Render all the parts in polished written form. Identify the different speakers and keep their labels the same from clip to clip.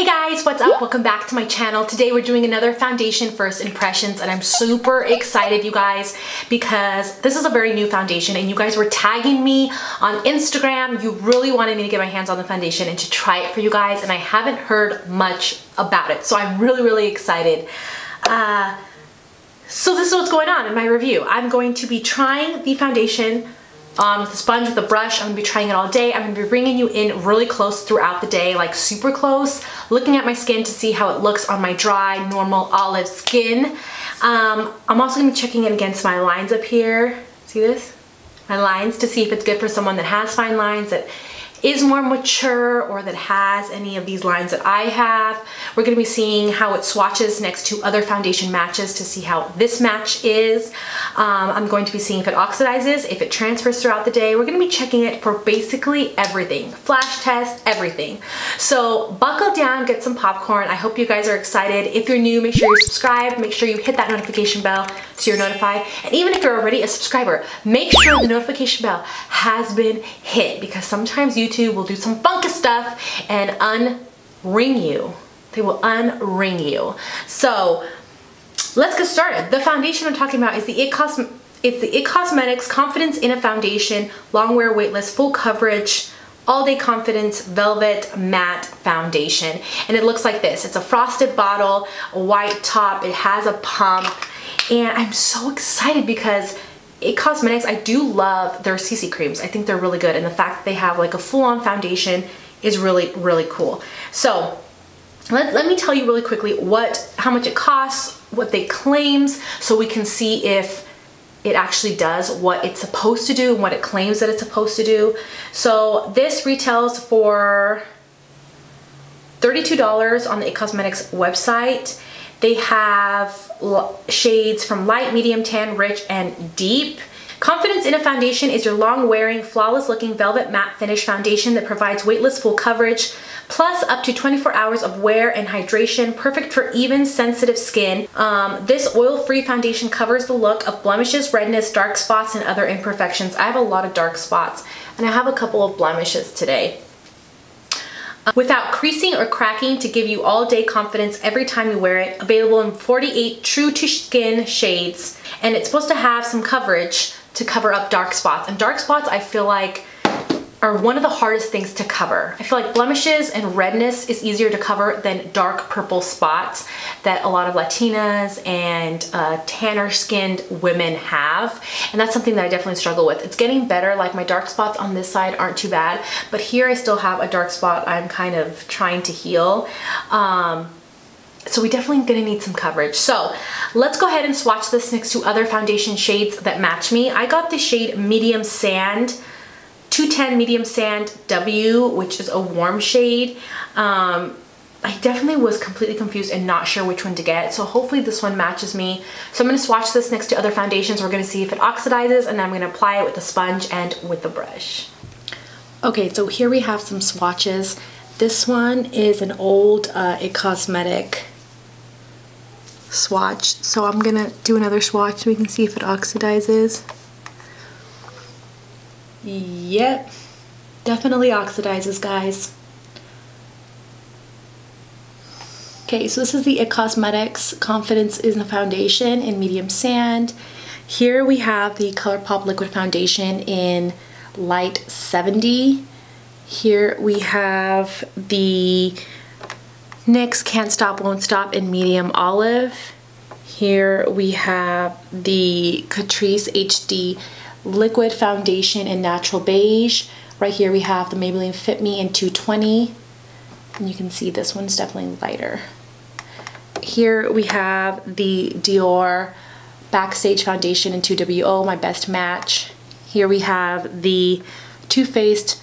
Speaker 1: Guys, what's up? Welcome back to my channel. Today we're doing another foundation first impressions and I'm super excited, you guys, because this is a very new foundation and you guys were tagging me on Instagram. You really wanted me to get my hands on the foundation and to try it for you guys, and I haven't heard much about it, so I'm really excited. So this is what's going on in my review. I'm going to be trying the foundation with a sponge, with a brush. I'm gonna be trying it all day. I'm gonna be bringing you in really close throughout the day, like super close, looking at my skin to see how it looks on my dry, normal olive skin. I'm also gonna be checking it against my lines up here. See this? My lines, to see if it's good for someone that has fine lines, that is more mature, or that has any of these lines that I have. We're gonna be seeing how it swatches next to other foundation matches to see how this match is. I'm going to be seeing if it oxidizes, if it transfers throughout the day. We're gonna be checking it for basically everything. Flash test, everything. So buckle down, get some popcorn. I hope you guys are excited. If you're new, make sure you're subscribed. Make sure you hit that notification bell so you're notified. And even if you're already a subscriber, make sure the notification bell has been hit, because sometimes YouTube will do some funky stuff and unring you. They will unring you. So let's get started. The foundation I'm talking about is the It Cosmetics Confidence in a Foundation Long Wear Weightless Full Coverage All Day Confidence Velvet Matte Foundation. And it looks like this. It's a frosted bottle, a white top, it has a pump, and I'm so excited because It Cosmetics, I do love their CC creams. I think they're really good, and the fact that they have like a full-on foundation is really cool. So let me tell you really quickly how much it costs, what they claims, so we can see if it actually does what it's supposed to do and what it claims that it's supposed to do. So this retails for $32 on the It Cosmetics website. They have shades from light, medium, tan, rich, and deep. Confidence in a Foundation is your long-wearing, flawless-looking velvet matte finish foundation that provides weightless full coverage, plus up to 24 hours of wear and hydration, perfect for even sensitive skin. This oil-free foundation covers the look of blemishes, redness, dark spots, and other imperfections. I have a lot of dark spots, and I have a couple of blemishes today. Without creasing or cracking, to give you all-day confidence every time you wear it. Available in 48 true-to-skin shades, and it's supposed to have some coverage to cover up dark spots. And dark spots, I feel like, are one of the hardest things to cover. I feel like blemishes and redness is easier to cover than dark purple spots that a lot of Latinas and tanner skinned women have. And that's something that I definitely struggle with. It's getting better, like my dark spots on this side aren't too bad, but here I still have a dark spot I'm kind of trying to heal. So we definitely gonna need some coverage. So let's go ahead and swatch this next to other foundation shades that match me. I got the shade Medium Sand, 210 Medium Sand W, which is a warm shade. I definitely was completely confused and not sure which one to get, so hopefully this one matches me. So I'm going to swatch this next to other foundations. We're going to see if it oxidizes, and then I'm going to apply it with the sponge and with the brush. Okay, so here we have some swatches. This one is an old It Cosmetic swatch, so I'm going to do another swatch so we can see if it oxidizes. Yep, definitely oxidizes, guys. Okay, so this is the It Cosmetics Confidence in a Foundation in Medium Sand. Here we have the ColourPop Liquid Foundation in Light 70. Here we have the NYX Can't Stop Won't Stop in Medium Olive. Here we have the Catrice HD Liquid Foundation in Natural Beige. Right here we have the Maybelline Fit Me in 220, and you can see this one's definitely lighter. Here we have the Dior Backstage Foundation in 2WO, my best match. Here we have the Too Faced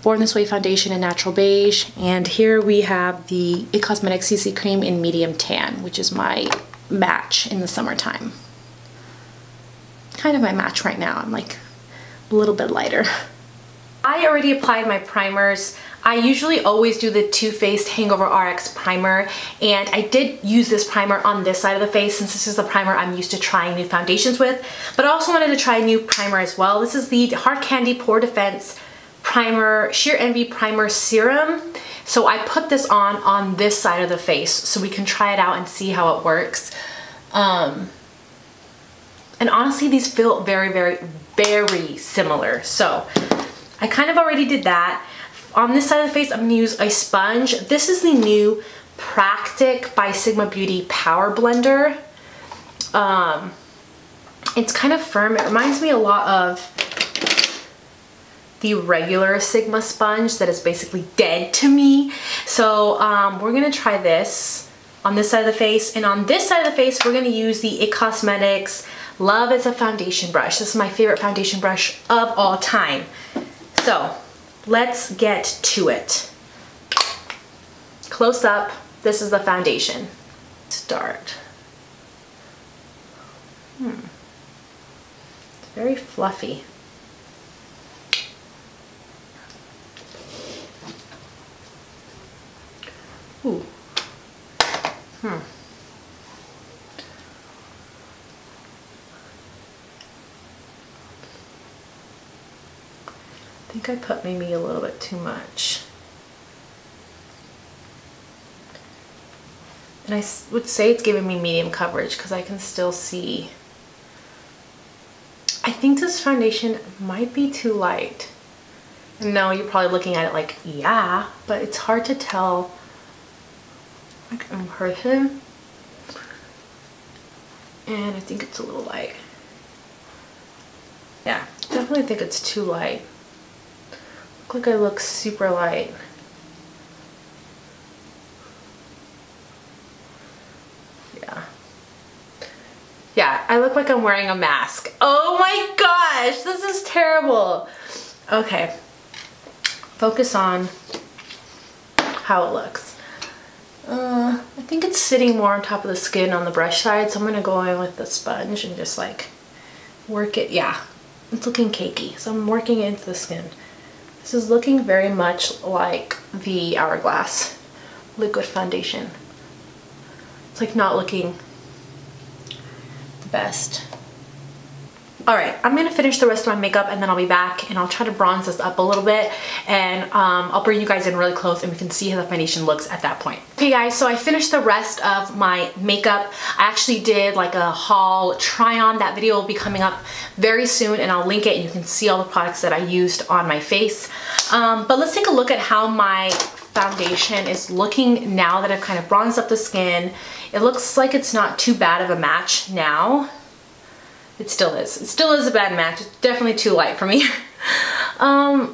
Speaker 1: Born This Way Foundation in Natural Beige, and here we have the It Cosmetics CC Cream in Medium Tan, which is my match in the summertime. Kind of my match right now. I'm like a little bit lighter. I already applied my primers. I usually always do the Too Faced Hangover RX primer, and I did use this primer on this side of the face since this is the primer I'm used to trying new foundations with, but I also wanted to try a new primer as well. This is the Hard Candy Pore Defense Primer, Sheer Envy Primer Serum. So I put this on this side of the face so we can try it out and see how it works. And honestly, these feel very, very, very similar. So I kind of already did that. On this side of the face, I'm gonna use a sponge. This is the new Practic by Sigma Beauty Power Blender. It's kind of firm. It reminds me a lot of the regular Sigma sponge that is basically dead to me. So we're gonna try this on this side of the face, and on this side of the face we're gonna use the IT Cosmetics Love Is a Foundation brush. This is my favorite foundation brush of all time. So let's get to it. Close up, this is the foundation. Start. It's very fluffy. Ooh. I think I put maybe a little bit too much. And I would say it's giving me medium coverage because I can still see. I think this foundation might be too light. No, you're probably looking at it like, yeah, but it's hard to tell like in person. And I think it's a little light. Yeah, definitely think it's too light. Look like I look super light. Yeah, I look like I'm wearing a mask. Oh my gosh, this is terrible. Okay, focus on how it looks. I think it's sitting more on top of the skin on the brush side, so I'm gonna go in with the sponge and just like work it. Yeah, it's looking cakey, so I'm working it into the skin. This is looking very much like the Hourglass liquid foundation. It's like not looking the best. All right, I'm gonna finish the rest of my makeup and then I'll be back and I'll try to bronze this up a little bit, and I'll bring you guys in really close and we can see how the foundation looks at that point. Okay guys, so I finished the rest of my makeup. I actually did like a haul try on. That video will be coming up very soon and I'll link it and you can see all the products that I used on my face. But let's take a look at how my foundation is looking now that I've kind of bronzed up the skin. It looks like it's not too bad of a match now. It still is. It still is a bad match. It's definitely too light for me. I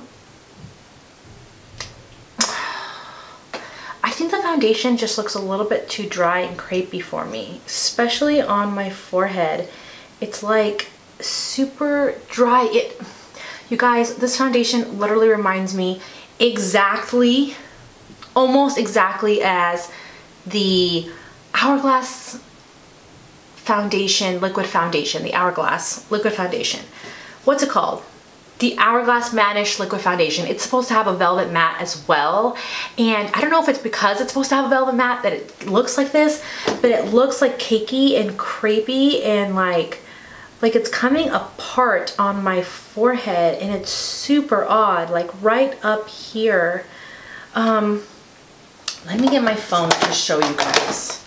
Speaker 1: think the foundation just looks a little bit too dry and crepey for me, especially on my forehead. It's like super dry. You guys, this foundation literally reminds me exactly, almost exactly as the Hourglass foundation, liquid foundation, the Hourglass liquid foundation. What's it called? The Hourglass Matte-ish liquid foundation. It's supposed to have a velvet matte as well, and I don't know if it's because it's supposed to have a velvet matte that it looks like this, but it looks like cakey and crepey and like it's coming apart on my forehead, and it's super odd, like right up here. Let me get my phone to show you guys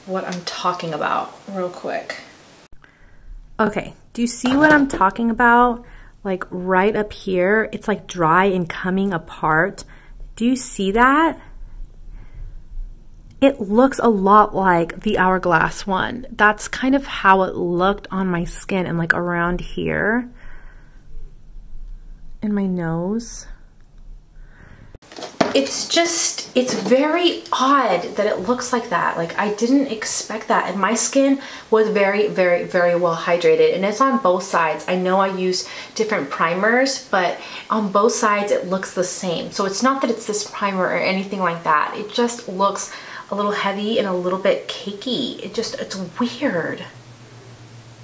Speaker 1: what I'm talking about real quick. Okay, do you see what I'm talking about? Like right up here, it's like dry and coming apart. Do you see that? It looks a lot like the Hourglass one. That's kind of how it looked on my skin and like around here in my nose. It's just, it's very odd that it looks like that. Like I didn't expect that, and my skin was very, very, very well hydrated, and it's on both sides. I know I use different primers, but on both sides it looks the same. So it's not that it's this primer or anything like that. It just looks a little heavy and a little bit cakey. It's weird.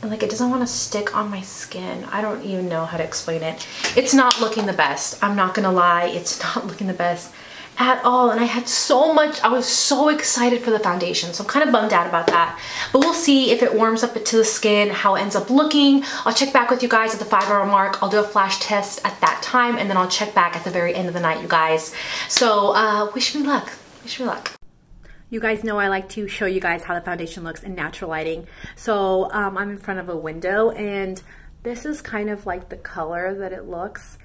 Speaker 1: And like it doesn't want to stick on my skin. I don't even know how to explain it. It's not looking the best. I'm not gonna lie, it's not looking the best. at all. And I had so much, I was so excited for the foundation. So I'm kind of bummed out about that. But we'll see if it warms up to the skin, how it ends up looking. I'll check back with you guys at the 5-hour mark. I'll do a flash test at that time, and then I'll check back at the very end of the night, you guys. So wish me luck. Wish me luck. You guys know I like to show you guys how the foundation looks in natural lighting. So I'm in front of a window, and this is kind of like the color that it looks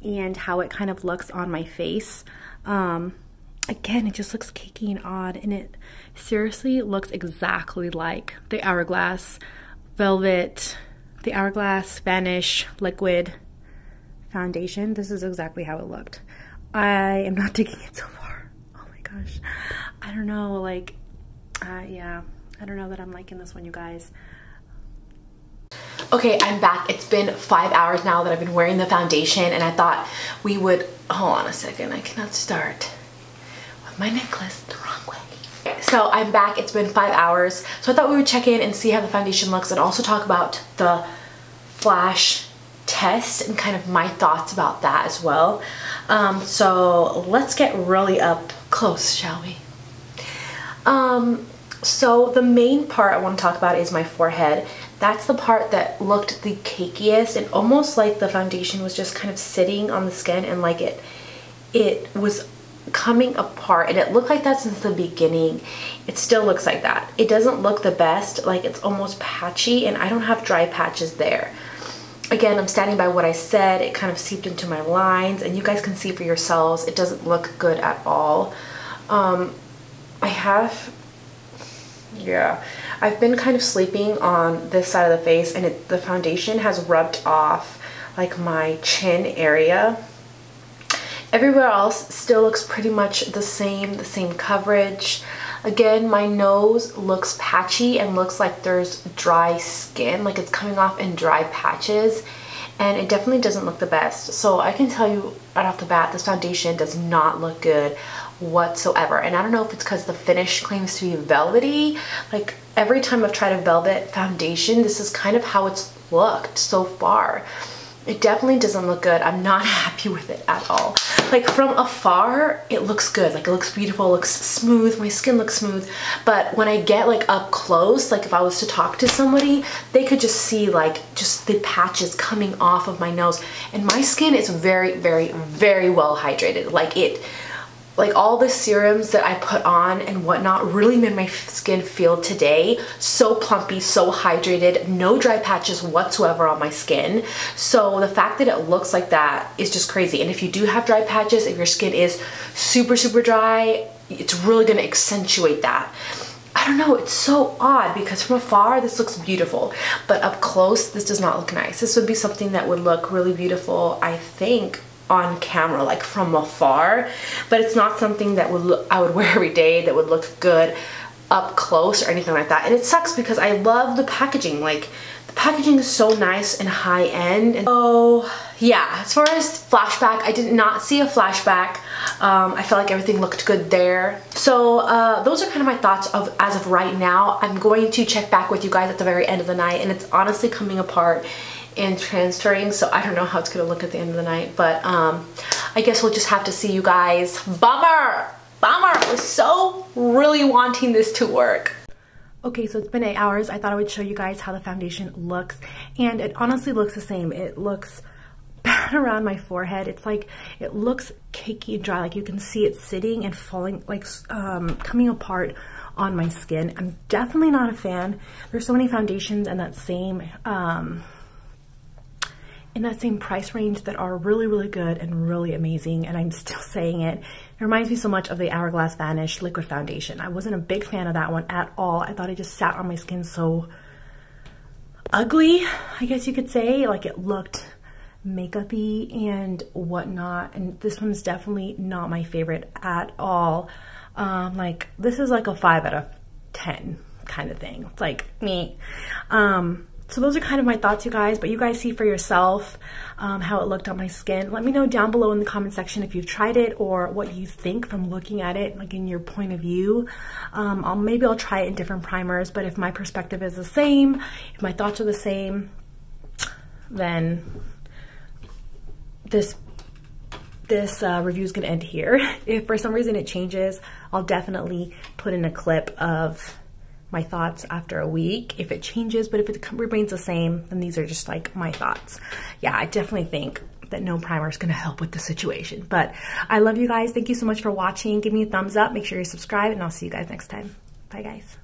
Speaker 1: and how it kind of looks on my face. Again, it just looks cakey and odd, and it seriously looks exactly like the Hourglass Velvet, the Hourglass Vanish Liquid Foundation. This is exactly how it looked. I am not digging it so far. Oh my gosh. I don't know, like, yeah, I don't know that I'm liking this one, you guys. Okay, I'm back. It's been 5 hours now that I've been wearing the foundation, and I thought we would, hold on a second, I cannot start with my necklace the wrong way. So I'm back, it's been 5 hours. So I thought we would check in and see how the foundation looks, and also talk about the flash test and kind of my thoughts about that as well. So let's get really up close, shall we? So the main part I want to talk about is my forehead. That's the part that looked the cakiest, and almost like the foundation was just kind of sitting on the skin, and like it was coming apart, and it looked like that since the beginning. It still looks like that. It doesn't look the best, like it's almost patchy, and I don't have dry patches there. Again, I'm standing by what I said. It kind of seeped into my lines, and you guys can see for yourselves, it doesn't look good at all. I've been kind of sleeping on this side of the face, and the foundation has rubbed off like my chin area. Everywhere else still looks pretty much the same coverage. Again, my nose looks patchy and looks like there's dry skin, like it's coming off in dry patches, and it definitely doesn't look the best. So I can tell you right off the bat, this foundation does not look good whatsoever. And I don't know if it's because the finish claims to be velvety. Like every time I've tried a velvet foundation, this is kind of how it's looked so far. It definitely doesn't look good. I'm not happy with it at all. Like from afar, it looks good. Like it looks beautiful, it looks smooth, my skin looks smooth. But when I get like up close, like if I was to talk to somebody, they could just see like just the patches coming off of my nose. And my skin is very, very, very well hydrated. Like all the serums that I put on and whatnot really made my skin feel today so plumpy, so hydrated, no dry patches whatsoever on my skin. So the fact that it looks like that is just crazy. And if you do have dry patches, if your skin is super, super dry, it's really gonna accentuate that. I don't know, it's so odd because from afar this looks beautiful, but up close this does not look nice. This would be something that would look really beautiful, I think, on camera, like from afar, but it's not something that I would wear every day, that would look good up close or anything like that. And it sucks because I love the packaging. Like the packaging is so nice and high end. And so yeah, as far as flashback, I did not see a flashback. I felt like everything looked good there. So those are kind of my thoughts as of right now. I'm going to check back with you guys at the very end of the night, and it's honestly coming apart and transferring, so I don't know how it's gonna look at the end of the night, but I guess we'll just have to see, you guys. Bummer! I was so really wanting this to work. Okay, so it's been 8 hours. I thought I would show you guys how the foundation looks, and it honestly looks the same. It looks bad around my forehead. It's like, it looks cakey and dry, like you can see it sitting and falling, like coming apart on my skin. I'm definitely not a fan. There's so many foundations in that same price range that are really, really good and really amazing, and I'm still saying it. It reminds me so much of the Hourglass Vanish Liquid Foundation. I wasn't a big fan of that one at all. I thought it just sat on my skin so ugly, I guess you could say. Like it looked makeup-y and whatnot, and this one's definitely not my favorite at all. Like this is like a 5 out of 10 kind of thing. It's like me. So those are kind of my thoughts, you guys, but you guys see for yourself how it looked on my skin. Let me know down below in the comment section if you've tried it or what you think from looking at it, like in your point of view. Maybe I'll try it in different primers, but if my perspective is the same, if my thoughts are the same, then this this review is gonna end here. If for some reason it changes, I'll definitely put in a clip of my thoughts after a week if it changes, but if it remains the same, then these are just like my thoughts. Yeah, I definitely think that no primer is gonna help with the situation. But I love you guys. Thank you so much for watching. Give me a thumbs up, make sure you subscribe, and I'll see you guys next time. Bye guys.